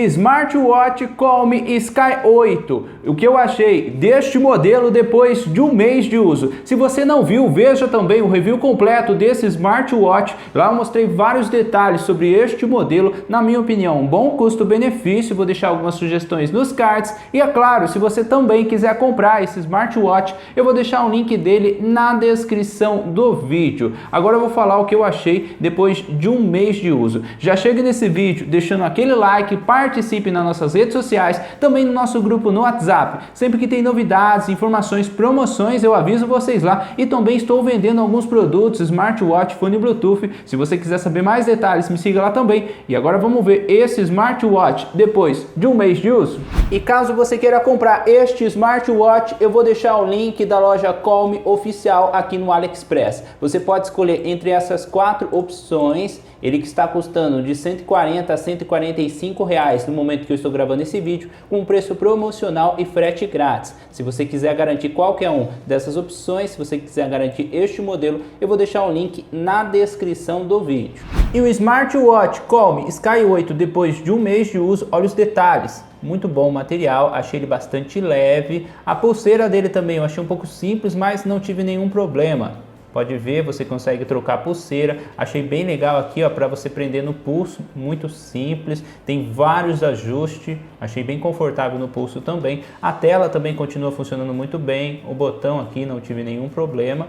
Smartwatch Calm Sky 8. O que eu achei deste modelo depois de um mês de uso. Se você não viu, veja também o review completo desse smartwatch. Lá eu mostrei vários detalhes sobre este modelo. Na minha opinião, um bom custo-benefício. Vou deixar algumas sugestões nos cards. E é claro, se você também quiser comprar esse smartwatch, eu vou deixar o link dele na descrição do vídeo. Agora eu vou falar o que eu achei depois de um mês de uso. Já chega nesse vídeo deixando aquele like, participe nas nossas redes sociais, também no nosso grupo no WhatsApp. Sempre que tem novidades, informações, promoções, eu aviso vocês lá. E também estou vendendo alguns produtos, smartwatch, fone Bluetooth. Se você quiser saber mais detalhes, me siga lá também. E agora vamos ver esse smartwatch depois de um mês de uso. E caso você queira comprar este smartwatch, eu vou deixar o link da loja Calm oficial aqui no AliExpress. Você pode escolher entre essas 4 opções. Ele que está custando de 140 a 145 reais no momento que eu estou gravando esse vídeo, com um preço promocional e frete grátis. Se você quiser garantir qualquer um dessas opções, se você quiser garantir este modelo, eu vou deixar o link na descrição do vídeo. E o Smartwatch Calm Sky 8, depois de um mês de uso, olha os detalhes. Muito bom o material, achei ele bastante leve. A pulseira dele também eu achei um pouco simples, mas não tive nenhum problema. Pode ver, você consegue trocar a pulseira. Achei bem legal aqui, ó, para você prender no pulso, muito simples. Tem vários ajustes, achei bem confortável no pulso também. A tela também continua funcionando muito bem. O botão aqui não tive nenhum problema.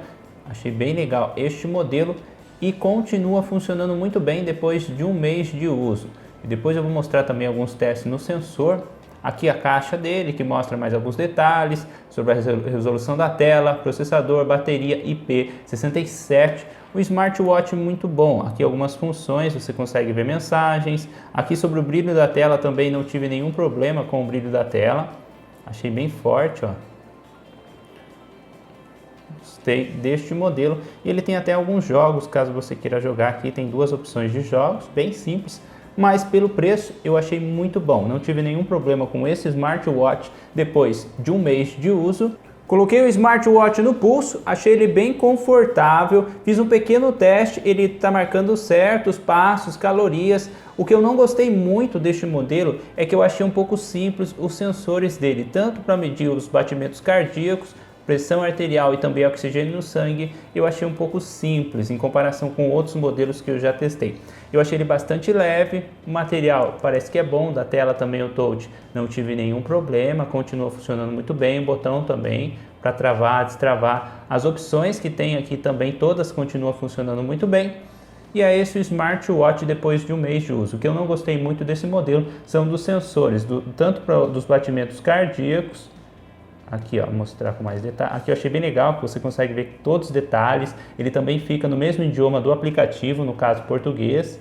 Achei bem legal este modelo e continua funcionando muito bem depois de um mês de uso. E depois eu vou mostrar também alguns testes no sensor. Aqui a caixa dele, que mostra mais alguns detalhes sobre a resolução da tela, processador, bateria IP67. O smartwatch muito bom. Aqui algumas funções, você consegue ver mensagens. Aqui sobre o brilho da tela também não tive nenhum problema com o brilho da tela. Achei bem forte, ó. Gostei deste modelo. E ele tem até alguns jogos, caso você queira jogar aqui. Tem 2 opções de jogos, bem simples. Mas pelo preço eu achei muito bom, não tive nenhum problema com esse smartwatch depois de um mês de uso. Coloquei o smartwatch no pulso, achei ele bem confortável, fiz um pequeno teste, ele está marcando certos passos, calorias. O que eu não gostei muito deste modelo é que eu achei um pouco simples os sensores dele, tanto para medir os batimentos cardíacos, pressão arterial e também oxigênio no sangue, eu achei um pouco simples em comparação com outros modelos que eu já testei. Eu achei ele bastante leve, o material parece que é bom, da tela também o touch não tive nenhum problema, continua funcionando muito bem, o botão também para travar, destravar. As opções que tem aqui também todas continuam funcionando muito bem. E é esse o smartwatch depois de um mês de uso. O que eu não gostei muito desse modelo são dos sensores, tanto dos batimentos cardíacos. Aqui, ó, vou mostrar com mais detalhe. Aqui eu achei bem legal que você consegue ver todos os detalhes. Ele também fica no mesmo idioma do aplicativo, no caso português.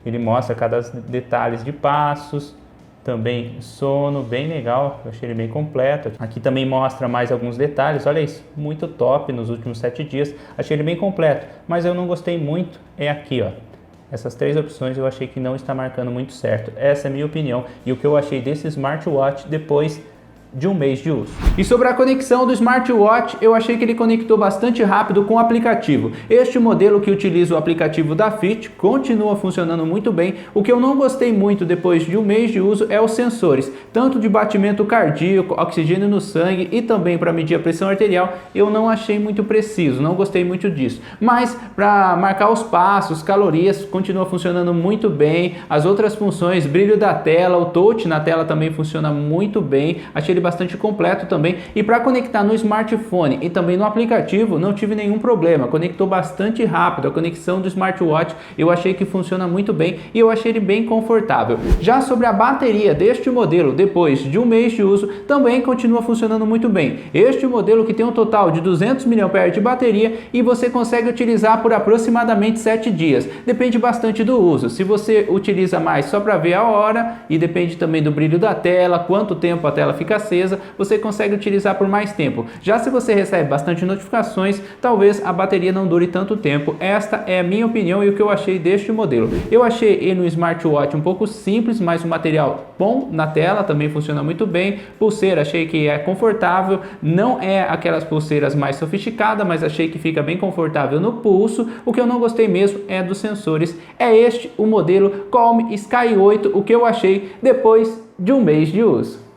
Ele mostra cada detalhes de passos, também sono, bem legal. Eu achei ele bem completo. Aqui também mostra mais alguns detalhes. Olha isso, muito top nos últimos 7 dias. Achei ele bem completo, mas eu não gostei muito. É aqui, ó. Essas 3 opções eu achei que não está marcando muito certo. Essa é a minha opinião e o que eu achei desse smartwatch depois de um mês de uso. E sobre a conexão do smartwatch, eu achei que ele conectou bastante rápido com o aplicativo. Este modelo que utiliza o aplicativo da Fit continua funcionando muito bem. O que eu não gostei muito depois de um mês de uso é os sensores, tanto de batimento cardíaco, oxigênio no sangue e também para medir a pressão arterial, eu não achei muito preciso, não gostei muito disso. Mas para marcar os passos, calorias, continua funcionando muito bem. As outras funções, brilho da tela, o touch na tela também funciona muito bem. Achei ele bastante completo também, e para conectar no smartphone e também no aplicativo não tive nenhum problema, conectou bastante rápido. A conexão do smartwatch eu achei que funciona muito bem e eu achei ele bem confortável. Já sobre a bateria deste modelo depois de um mês de uso também continua funcionando muito bem. Este modelo que tem um total de 200 mAh de bateria e você consegue utilizar por aproximadamente 7 dias, depende bastante do uso. Se você utiliza mais só para ver a hora, e depende também do brilho da tela, quanto tempo a tela fica acesa, você consegue utilizar por mais tempo. Já se você recebe bastante notificações, talvez a bateria não dure tanto tempo. Esta é a minha opinião e o que eu achei deste modelo. Eu achei ele no smartwatch um pouco simples, mas um material bom na tela, também funciona muito bem. Pulseira, achei que é confortável, não é aquelas pulseiras mais sofisticadas, mas achei que fica bem confortável no pulso. O que eu não gostei mesmo é dos sensores. É este o modelo Calm Sky 8, o que eu achei depois de um mês de uso.